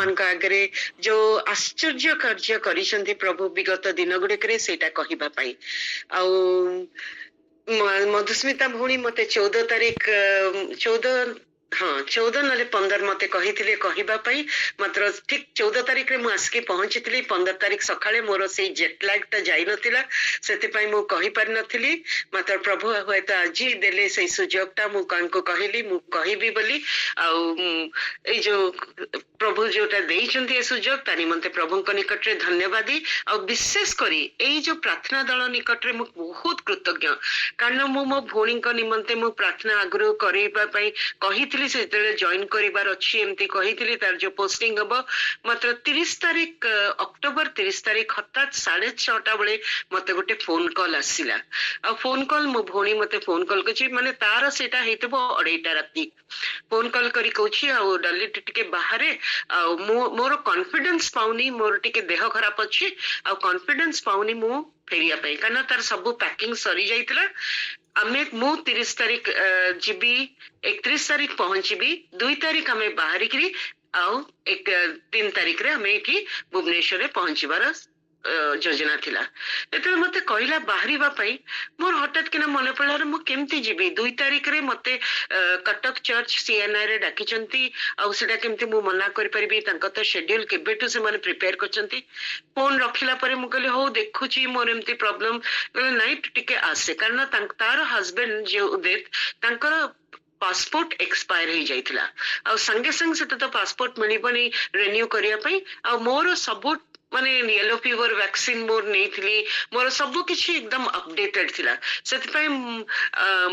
मान आगे जो आश्चर्य कार्य करिसेंती प्रभु विगत दिन गुड़िक सेटा कहबा पई मधुस्मिता भौणी मते 14 तारीख 14 हाँ 14 ना 15 मते कही मात्र ठीक 14 तारीख रे मु आसकी पहुंची 15 तारीख सकाळे मोर से जेट लैग टा जाई नथिला सेति पई मु कहि पार नथिली मात्र प्रभु होयत आज देले से सुजोग टा मु कानको कहली मु कहिबी बोली आ ए जो प्रभु जोटा देइचंती ए सुजोग तानी मते प्रभु को निकट रे धन्यवादी आ विशेष करी ए जो प्रार्थना दल निकट रे मु बहुत कृतज्ञ कारण मु मो भौणी को निमंते मु प्रार्थना आग्रह करिबा पई कहितली से जॉइन करिबार अछि एमती कहितली तार जो पोस्टिंग हबो मात्र 30 तारीख अक्टोबर 30 तारीख हठात 6:30 बेले मते गोटे फोन कॉल आसिला आ फोन कॉल मो भौणी मते फोन कॉल कछि माने तार सेटा हेतबो 2:30 राती फोन कॉल करी कहछि आ डली टिके बाहरे आ मोर कॉन्फिडेंस पाउनी मोर टिके देह खराब अछि आ कॉन्फिडेंस पाउनी मु फेरिया पे कारण तार सब पैकिंग सरी जाइतला आमे मु 30 तारीख जीबी 31 तारीख पहुंचीबी 2 तारीख हमें बाहरी करी आउ 3 तारीख रे हमें एठी भुवनेश्वर रे पहुंचीबार योजना थिला एते मते कहला बाहरी बा पई मोर हठात किना मने पड़ला मु केमती जीबी 2 तारीख रे मते कटक चर्च सीएनआई रे डाकिचंती आ सेटा केमती मु मना करि परिबी तंक त शेड्यूल केबेटू से माने प्रिपेयर करचंती फोन रखिला परे मु कहले हो देखुची मोर एमती प्रॉब्लम नाइट टिके आसे कारण तार हस्बैंड जे उदित तांकर पासपोर्ट एक्सपायर हो जाइथिला आ संगे संग से तो पासपोर्ट मिलिबनी रिन्यू करिया पई आ मोर सब माने येलो फीवर वैक्सीन मोर नहीं मोर सब किछि एकदम अपडेटेड थिला सेति पई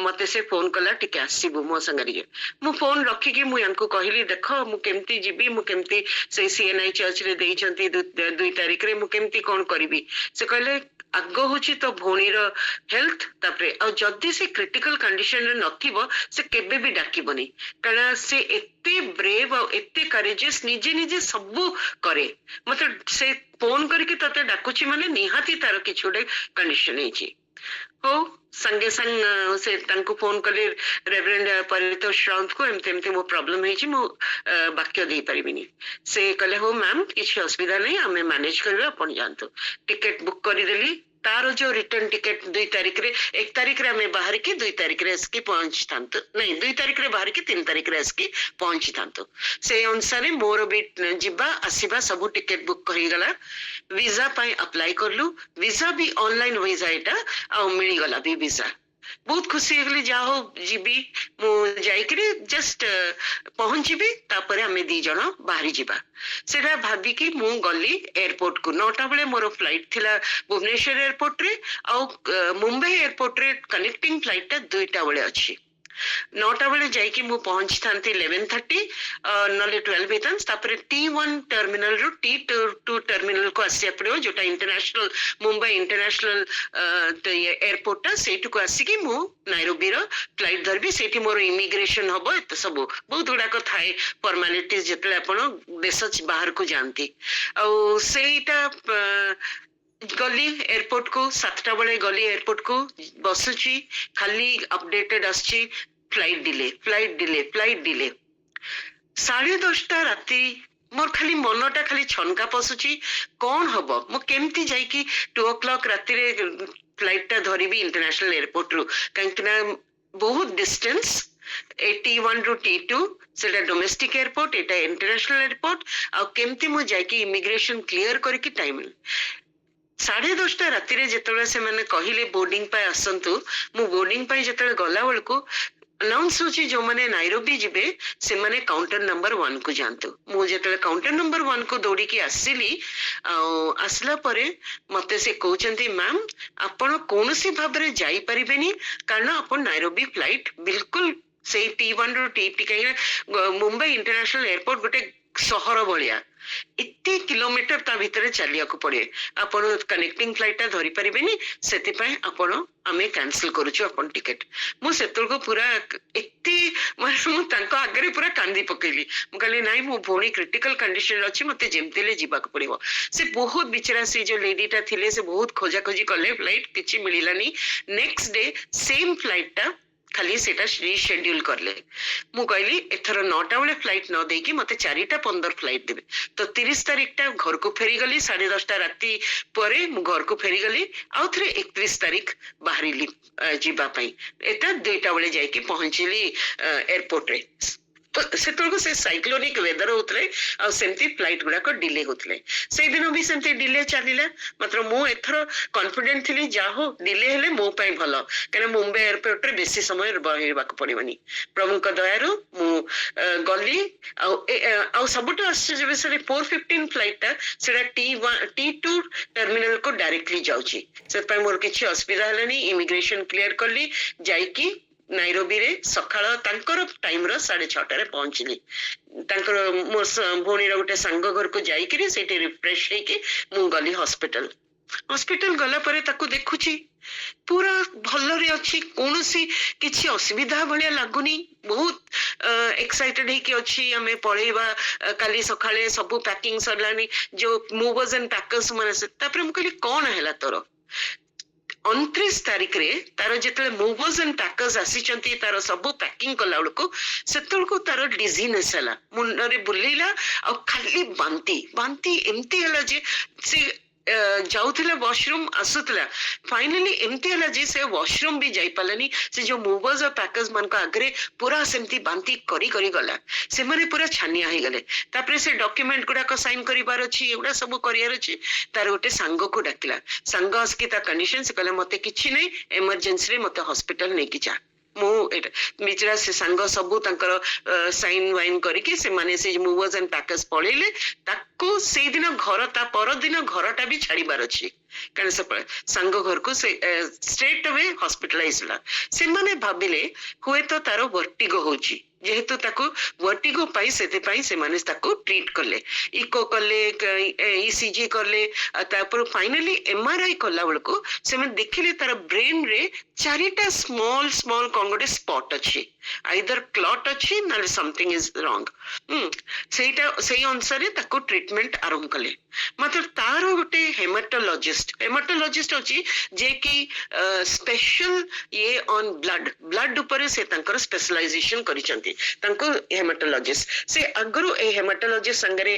मते से फोन कला टिके आसीबु मो संगरिए मु फोन रखी कि मु यांको कहली देखो मु केमती जीबी मु केमती से सीएनआई चर्च रे देइचंती 2 तारीख रे मु केमती कोन करबी से कहले आग होची तो भौणीर हेल्थ तापरे आ जदी से क्रिटिकल कंडीशन रे नथिबो से केबे भी डाकिबनी कारण से एते ब्रेव और एते करेजियस निजे निजे सब करे मतलब से फोन करके तते डाकुची माने निहाती तार किछ गोटे कंडीशन हेची हो संगे संग से तांको फोन कले रेवरेंड परितोष राउत को एमते एमते मो प्रॉब्लम हेची मो वाक्य दे परिबिनी से कहले हो मैम किछ असुविधा नहीं हमें मैनेज करबे अपन जानतो टिकट बुक करी देली तार जो रिटर्न टिकट 2 तारीख रे 1 तारीख रे हमें बाहर की 2 तारीख रे इसकी पहुंच थांतो नहीं 2 तारीख रे बाहर की 3 तारीख रे इसकी पहुंच थांतो से अनुसार मोर भी जिबा आसीबा सब टिकट बुक करी गला वीजा पाई अप्लाई करलु वीजा भी ऑनलाइन वीजा एटा आ मिली गला भी वीजा बहुत खुशी हेगली जा हो जीबी मु जाइकरी जस्ट पहुंचीबी तापरे हमें 2 जण बाहरी जिबा सेटा भाबी कि मु गली एयरपोर्ट को 9टा बेले मोर फ्लाइट थिला भुवनेश्वर एयरपोर्ट रे आ मुंबई एयरपोर्ट रे कनेक्टिंग फ्लाइट ता 2टा बेले अछि 9टा बेले जाइकी मु पहुंच थांती 11:30 नले 12 हेतन तापरे T1 टर्मिनल रु T2 टर्मिनल को आसी पड़ो जोटा इंटरनेशनल मुंबई इंटरनेशनल एयरपोर्ट ता सेटु को आसी कि मु नायरोबी रो फ्लाइट धरबी सेठी मोर इमिग्रेशन हबो एत सब बहुत गुडा को थाए फॉर्मेलिटीज जेतले आपण देश बाहर को जानती आ सेटा गली एयरपोर्ट को 7टा बेले गली एयरपोर्ट को बसुची खाली अपडेटेड आछि फ्लाइट डिले 10:30 राती मोर खाली मनटा खाली छनका पसुची कौन हबो मो केमती जाई कि 2 o'clock राती रे फ्लाइट ता धरिबी इंटरनेशनल एयरपोर्ट रु कांकना बहुत डिस्टेंस T1 रु T2 सेटा डोमेस्टिक एयरपोर्ट एटा इंटरनेशनल एयरपोर्ट आ केमती मो जाई कि इमिग्रेशन क्लियर करके टाइम 10:30 राती रे जेतले से माने कहिले बोर्डिंग पाए आसंतु मु बोर्डिंग पाए जेतले गला बेल को अनाउंस होची जो माने नायरोबी जिबे से माने काउंटर नंबर 1 को जानतो मु जेतले काउंटर नंबर 1 को दौड़ी की आसिली आसला परे मते से कहउचंती मैम आपण कोनसी भाबरे जाई परिबेनी कारण आपण नायरोबी फ्लाइट बिल्कुल से T1 रो T कहीं मुंबई इंटरनेशनल एयरपोर्ट गोटे सहर भलिया इत्ती किलोमीटर ता भितरे चलिया को पड़े आपण कनेक्टिंग फ्लाइट ता धरि परिबेनी सेति पय आपण आमे कैंसिल करूछु अपन टिकट मु सेतल को पूरा इत्ती मु तांको आगरे पूरा कांदी पकेली मु कहली नाही मु भोणी क्रिटिकल कंडीशन अछि मते जेमतेले जीवा को पड़िबो से बहुत बिचरा से जो लेडी ता थिले से बहुत खोजा खोजी करले फ्लाइट किछि मिलिलानी नेक्स्ट डे सेम फ्लाइट ता खाली सेटा रिशेड्यूल करले मु कहली एथर 9टा बेले फ्लाइट न देकी मते 4:15 फ्लाइट देबे तो 30 तारीख टा घर को फेरी गली 10:30 राती परे मु घर को फेरी गली आउ थरे 31 तारीख बाहरिली जीवा पई एटा 2टा बेले जाई के पहुंचली एयरपोर्ट रे तो से साइक्लोनिक वेदर होतले आ सेमती फ्लाइट गुडा को डिले होतले से दिन भी सेमती डिले चलिला मात्र मु एथरो कॉन्फिडेंट थिली जा हो डिले हेले मो पई भलो कने मुंबई एयरपोर्ट रे बेसी समय बहिबा को पड़िबनी प्रभु को दयारु मु गली आ सबटो आश्चर्य विषय 4:15 फ्लाइट ता सेडा T2 टर्मिनल को डायरेक्टली जाउची से पई मोर किछि असुविधा हलेनी इमिग्रेशन क्लियर करली जाई की नाइरोबी रे सकाळ तांकर टाइम रो 6:30 रे पहुंचली तांकर मोर भोनी रो गोटे संग घर को जाई कि सेठी रिफ्रेश हे के मु गली हॉस्पिटल गला परे ताकू देखुची पूरा भल रे अछि कोनोसी किछि असुविधा भलिया लागुनी बहुत एक्साइटेड हे कि अछि हमें पळेबा काली सकाळे सब पैकिंग सरलानी जो मूवर्स एंड पैकर्स माने से तापर हम कहली कोन हैला तोर 29 तारीख रे तार जेतले मूवर्स एंड पैकर्स आसीचंती तार सब पैकिंग कला को सेतल को तार डिजीनेस हला मुंडरे बुलीला आ खाली बांती एमती हला जे से जाउथिला वॉशरूम आसुतला फाइनली एमती हला जे से वॉशरूम भी जाई पालनी से जो मूवर्स और पैकर्स मन को आगरे पूरा सेमती बांती करी गला से माने पूरा छानिया हे गले तापरे से डॉक्यूमेंट गुडा को साइन करिबार अछि एगुडा सब करियार अछि तार गोटे सांग को डाकिला सांग आसकी ता कंडीशन से कहले मते किछि नै इमरजेंसी रे मते हॉस्पिटल नै कि जा मो मिचरा से सांग सबु तांकर साइन वाइन करके से माने से मूवर्स एंड पैकर्स पळेले ताको से दिन घर ता पर दिन घरटा भी छाड़ीबार अछि कारण से सांग घर को से स्ट्रेट अवे हॉस्पिटलाइज ला से माने भाबिले हुए तो तारो वर्टिगो होची जेहेतु ताको वर्टिगो पाई सेते पाई से माने ताको ट्रीट करले इको करले ईसीजी करले तापर फाइनली एमआरआई करला बेलको से माने देखिले तार ब्रेन रे चारिटा स्मॉल कोन स्पॉट अछि आइदर क्लॉट अछि नाले समथिंग इज रॉन्ग सेटा सेही अनुसार ताको ट्रीटमेंट आरंभ कले मतलब तार गोटे हेमाटोलॉजिस्ट अछि जे कि स्पेशल ये ऑन ब्लड ऊपर से तांकर स्पेशलाइजेशन करिसंती तांको हेमाटोलॉजिस्ट से अगरु ए हेमाटोलॉजिस्ट संगरे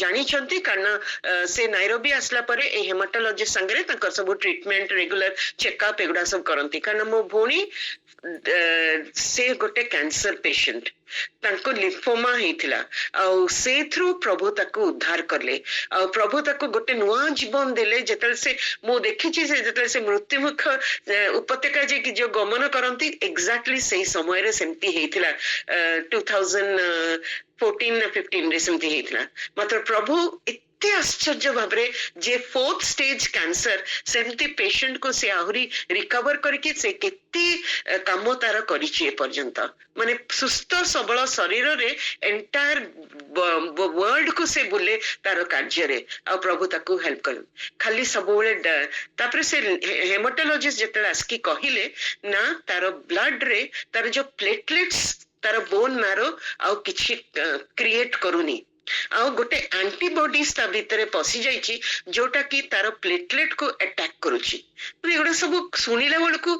जानी छंती कारण से नाइरोबी आसला परे ए हेमाटोलॉजिस्ट संगरे तांकर सब ट्रीटमेंट रेगुलर चेकअप एगुडा सब करंती कारण मो भोणी से गोटे कैंसर पेशेंट तांको लिम्फोमा हेथिला आ से थ्रू प्रभु ताको उद्धार करले आ प्रभु ताको गोटे नुआ जीवन देले जेतल से मो देखिछि से जेतल से मृत्युमुख उपत्यका जे कि जो गमन करंती एग्जैक्टली सही समय रे सेमती हेथिला 2014 ना 15 रे सेमती हेथिला मतलब प्रभु एते आश्चर्य भाबरे जे 4th स्टेज कैंसर सेमती पेशेंट को से आहुरी रिकवर करके से केते काम तार करिछि ए पर्यंत माने सुस्थ सबल शरीर रे एंटायर वर्ल्ड को से बोले तार कार्य रे आ प्रभु ताको हेल्प कर खाली सब बेले तापर से हेमाटोलॉजिस्ट जेते आस्की कहिले ना तार ब्लड रे तार जो प्लेटलेट्स तार बोन मैरो आ किछि क्रिएट करूनी आ गोटे एंटीबॉडीज ता भीतर पसी जाइछि जोटा कि तार प्लेटलेट को अटैक करूछि एगुड़ा सब सुनिला बेलू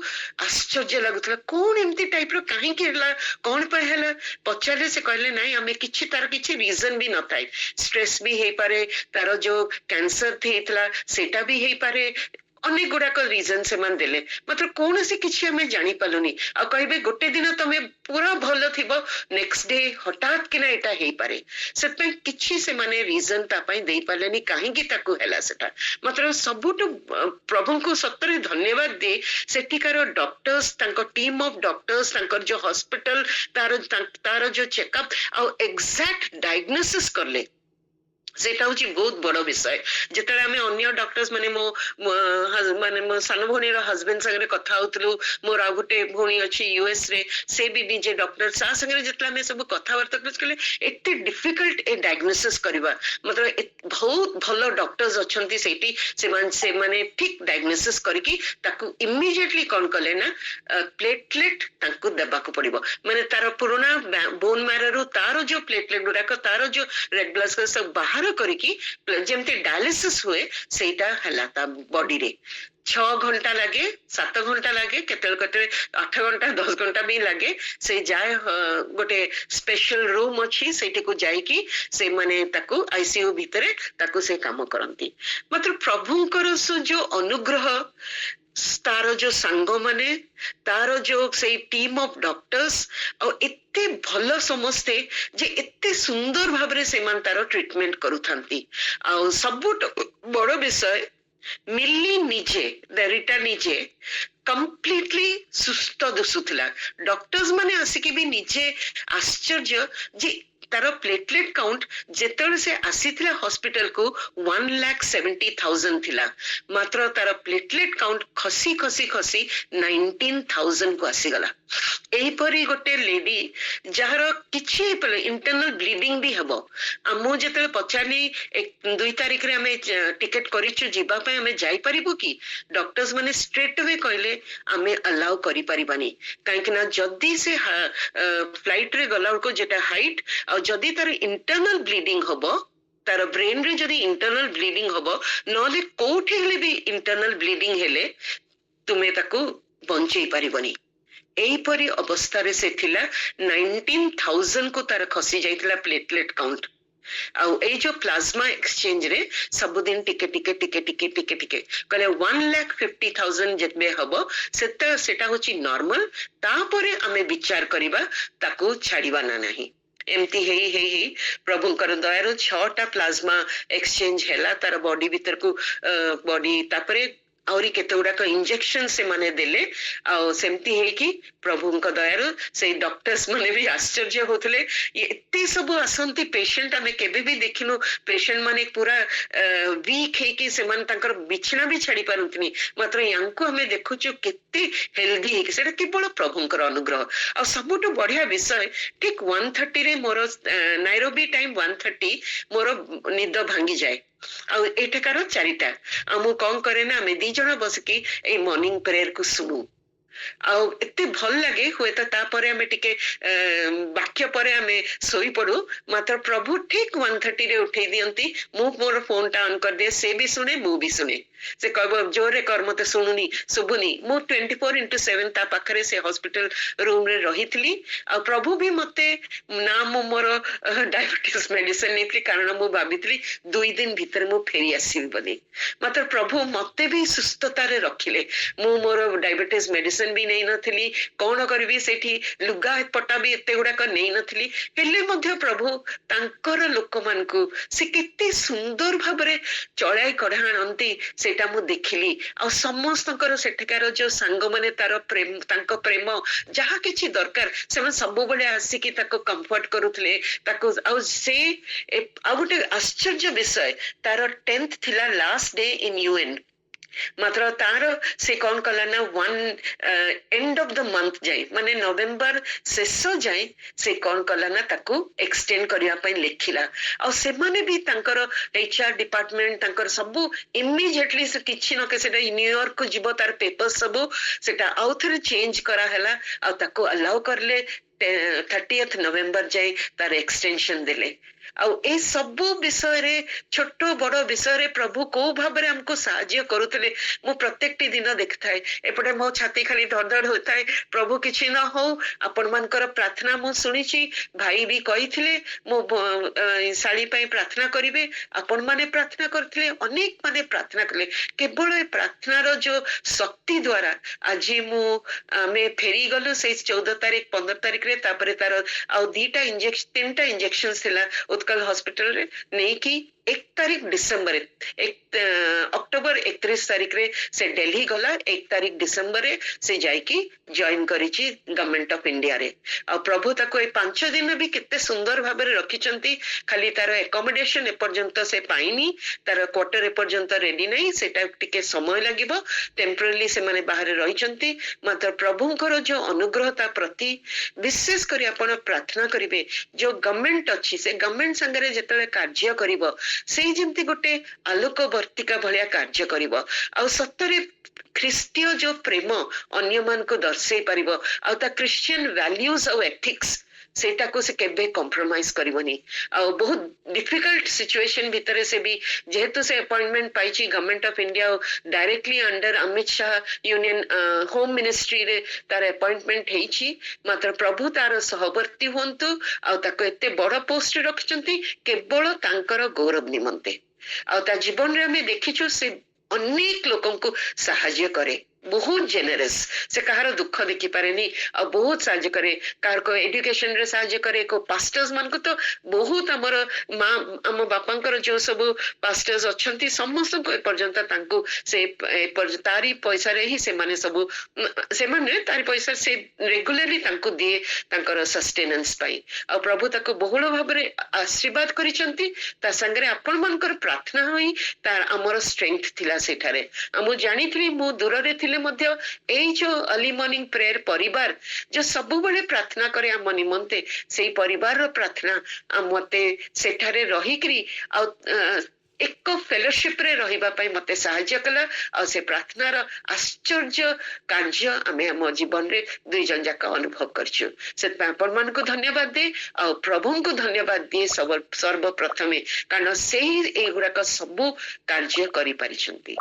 आश्चर्य लगुला कौन एमती टाइप रो कहीं केला कौन पे हैला पचारे से कहले नहीं हमें किछि तार किछि रीजन भी न थाए स्ट्रेस भी हे पारे तार जो कैंसर थेतला सेटा भी हे पारे अनेक गुड़ाक रीजन से मान देले मतलब कौन से किछि हमें जानी पालुनी आ कहबे गोटे दिन तमे पूरा भलो थिबो नेक्स्ट डे हठात कि ना एटा हे पारे सेतपे किछि से माने रीजन ता पई देई पालेनी काहे कि ताको हैला सेटा मतलब सबुट प्रभु को सत्तरे धन्यवाद दे सेठिकार डॉक्टर्स तांको टीम ऑफ डॉक्टर्स तांकर जो हॉस्पिटल तार जो चेकअप आ एग्जैक्ट डायग्नोसिस करले सेटा होची बहुत बड़ विषय जेतले हमें अन्य डॉक्टर्स माने मो सान भोनी रो हस्बैंड संगे कथा होतलु मोर आ गुटे भोनी अछि यूएस रे से भी डीजे डॉक्टर सा संगे जेतले हमें सब कथा वार्ता करले एते डिफिकल्ट ए डायग्नोसिस करबा मतलब बहुत भलो डॉक्टर्स अछंती सेठी से माने ठीक डायग्नोसिस करकी ताकू इमीडिएटली कोन कले ना प्लेटलेट ताकू देबा को पड़िबो माने तार पुराना बोन मैरो रो तार जो प्लेटलेट गुडा को तार जो रेड ब्लड सेल्स बाहर करिकी जेमते डायलिसिस हुए सेटा हला ता बॉडी रे 6 घंटा लगे 7 घंटा लगे केते 8 घंटा 10 घंटा भी लगे से जाए गोटे स्पेशल रूम अच्छी सेठी को जाई कि से माने ताकू आईसीयू भितरे ताकू से काम करंती मात्र प्रभुंकर जो अनुग्रह तार जो सांग माने तार जो से टीम ऑफ डॉक्टर्स और एते भल समस्ते जे एते सुंदर भाबरे से मान तार ट्रीटमेंट करूथांती आ सबुट बड़ विषय मिली निजे देरिटा निजे कंप्लीटली सुस्थ दिसुथिला डॉक्टर्स माने आसिकी भी निजे आश्चर्य जे तार प्लेटलेट काउंट जेतले से आसीथिला हॉस्पिटल को 1,70,000 थिला मात्र तार प्लेटलेट काउंट खसी खसी खसी 19,000 को आसी गला एही परी गोटे लेडी जहार किछि इंटरनल ब्लीडिंग भी हबो मु जेतले पचारली 2 तारिख रे हमें टिकट करिछु जिबा पे हमें जाई परिबो कि डॉक्टर्स माने स्ट्रेट वे कहले हमें अलाउ करि परिबानी काहे कि ना जदी से फ्लाइट रे गला को जेटा हाइट और जदी तार इंटरनल ब्लीडिंग हबो तार ब्रेन रे जदी इंटरनल ब्लीडिंग हबो नले कोठी हेले भी इंटरनल ब्लीडिंग हेले तुमे ताकू बंचई परिबनी एही परी अवस्था रे से थिला 19,000 को तार खसी जाइतिला प्लेटलेट काउंट आउ ए जो प्लाज्मा एक्सचेंज रे सब दिन टिके टिके टिके टिके टिके टिके कहले 1,50,000 जेतबे हबो सेटा होची नॉर्मल तापरे हमें विचार करिबा ताकू छाड़ीबा ना नाही एमती हेई प्रभुंकर दयारु 6टा प्लाज्मा एक्सचेंज हैला तार बॉडी भीतर को बॉडी तापरे आउरी केते गुड़ाक इंजेक्शन से माने देले आ सेमती है कि प्रभु दयारु से डॉक्टर्स माने भी आश्चर्य होतले ये एते सब आसंती पेशेंट हमें केबे भी देखिनो पेशेंट माने पूरा वीक है कि से मान तांकर बिछना भी छाड़ी पारंतनी मात्र यांको हमें देखुछु केते हेल्दी है कि सेटा केवल प्रभुंकर अनुग्रह आ सबुटो बढ़िया विषय ठीक 1:30 रे मोर नाइरोबी टाइम 1:30 मोर निद भांगी जाए ଆଉ ଏଠାକାର 4ଟା ଆଉ ମୁଁ କଣ କରେ ନା ଆମେ 2 ଜଣ ବସିକି ଏଇ ମର୍ଣ୍ଣିଂ ପ୍ରେୟର କୁ ଶୁଣୁ ଆଉ ଏତେ ଭଲ ଲାଗେ ହୁଏତ ତାପରେ ଆମେ ଟିକେ ବାକ୍ୟ ପରେ ଆମେ ଶୋଇ ପଡୁ ମାତ୍ର ପ୍ରଭୁ ଠିକ 1:30 ରେ ଉଠେଇ ଦିଅନ୍ତି ମୁଁ ମୋର ଫୋନ ଟା ଅନ୍ କରିଦିଏ ସେ ବି ଶୁଣେ ମୁଁ ବି ଶୁଣେ से कहबो जोरे कर मते सुनुनी सुबुनी मु 24/7 ता पाखरे से हॉस्पिटल रूम रे रहितली आ प्रभु भी मते ना मु मोर डायबिटीज मेडिसिन नेतली कारण मु भाबितली 2 दिन भीतर मु फेरी आसी बनी मात्र प्रभु मते भी सुस्थता रे रखिले मु मोर डायबिटीज मेडिसिन भी नै नथली कोन करबी सेठी लुगा पटा भी एते गुडा क नै नथली हेले मध्ये प्रभु तांकर लोक मान को से केते सुंदर भाबरे चळाई कढाणंती सेटा मु देखिली आ समस्तकर सेठकार जो सांग माने तार प्रेम तांको प्रेम जहा किछि दरकार से सब बळे आसी कि ताको कंफर्ट करूथले ताको आ से आ गोटे आश्चर्य विषय तार 10th थिला लास्ट डे इन यूएन मात्र तार से कौन कला ना 1 एंड ऑफ द मंथ जाए माने नवेम्बर शेष जाए से कौन कला ना ताकू एक्सटेंड करिया पई लेखिला और से माने भी तांकर एचआर डिपार्टमेंट तांकर सब इमीडिएटली से किछि न के सेटा न्यूयॉर्क को जीवो तार पेपर सब सेटा आउथरे चेंज करा हैला और ताकू अलाउ करले 30th नवेम्बर जाए तार एक्सटेंशन देले ଆଉ ଏ ସବୁ ବିଷୟରେ ଛୋଟ ବଡ ବିଷୟରେ ପ୍ରଭୁ କୋଉ ଭାବରେ ଆମକୁ ସାହାଯ୍ୟ କରୁଥିଲେ ମୁଁ ପ୍ରତ୍ୟେକଟି ଦିନ ଦେଖିଥାଏ ଏପଟେ ମୋ ଛାତି ଖାଲି ଧଡଧଡ ହୋଇଥାଏ ପ୍ରଭୁ କିଛି ନ ହଉ ଆପଣମାନଙ୍କର ପ୍ରାର୍ଥନା ମୁଁ ଶୁଣିଛି ଭାଇ ବି କହିଥିଲେ ମୋ ଶାଳୀ ପାଇଁ ପ୍ରାର୍ଥନା କରିବେ ଆପଣମାନେ ପ୍ରାର୍ଥନା କରିଥିଲେ ଅନେକ ମାନେ ପ୍ରାର୍ଥନା କଲେ କେବଳ ଏ ପ୍ରାର୍ଥନାର ଯୋଉ ଶକ୍ତି ଦ୍ୱାରା ଆଜି ମୁଁ ଆମେ ଫେରି ଗଲୁ ସେଇ 14 ତାରିଖ 15 ତାରିଖରେ ତାପରେ ତାର ଆଉ 3ଟା इंजेक्शन थिला उत्कल हॉस्पिटल रे नहीं कि 1 तारीख डिसेंबर 1 अक्टोबर 31 तारीख रे से दिल्ली गला 1 तारीख डिसेंबर रे से जाई कि जॉइन करिछि गवर्नमेंट ऑफ इंडिया रे आ प्रभु ताको 5 दिन भी कितने सुंदर भाबे रखिचंती खाली तार एकोमोडेशन ए पर्यंत से पाइनी तार क्वार्टर ए पर्यंत रेडी नहीं सेटा टिके समय लागिबो टेम्पररी से माने बाहर रहिचंती मात्र प्रभुंकर जो अनुग्रहता प्रति विशेष करी आपण प्रार्थना करिवे जो गवर्नमेंट अछि से गवर्नमेंट संगे जेतले कार्य करिवो सेही जेमती गोटे आलोक वर्तिका भलिया कार्य करिवो आ सत्तरे ख्रीस्टीय जो प्रेम अन्य मान को दर्शाई परिबो आ ता क्रिश्चियन वैल्यूज और एथिक्स सेटाको से केबे कॉम्प्रोमाइज करबनी आ बहुत डिफिकल्ट सिचुएशन भितरे से भी जेहेतु से अपॉइंटमेंट पाइची government of India directly under Amit Shah union home ministry रे तार अपॉइंटमेंट हेची मात्र प्रभु तार सहवर्ती हुंतु आ ताको एते बड़ पोस्ट रखचंती केवल तांकर गौरव निमंते आ ता जीवन रे हमें देखिछु से अनेक लोगों को सहाय्य करे बहुत जेनरस से कहार दुख देखि पारेनी आ बहुत सहाय्य करे कार को एजुकेशन रे सहाय्य करे को पास्टर्स मान को तो बहुत हमर मां हम बापांकर जो सब पास्टर्स अछंती समस्त को पर्यंत तांको से तारी पैसा रे ही से माने सब से माने तारी पैसा से रेगुलरली तांको दिए तांकर सस्टेनेंस पाई आ प्रभु ताको बहुल भाव रे आशीर्वाद करिसंती ता संगे आपण मानकर प्रार्थना होई तार हमर स्ट्रेंथ थिला सेठारे हम जानिथि मु दूर रे थिले मध्य एई जो अर्ली मॉर्निंग प्रेयर परिवार जो सब बळे प्रार्थना करे हम निमंते सेई परिवार रो प्रार्थना मते सेठारे रही करी आ एक फेलोशिप रे रहिबा पई मते सहाय्य कला आ से प्रार्थना रो आश्चर्य कार्य आमे हम जीवन रे दुई जन जाक अनुभव करछु से आपण मान को धन्यवाद दे आ प्रभु को धन्यवाद दे सर्वप्रथमे कारण सेही एगुडा सब कार्य करि परिछंती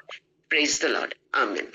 प्रेज द लॉर्ड आमेन।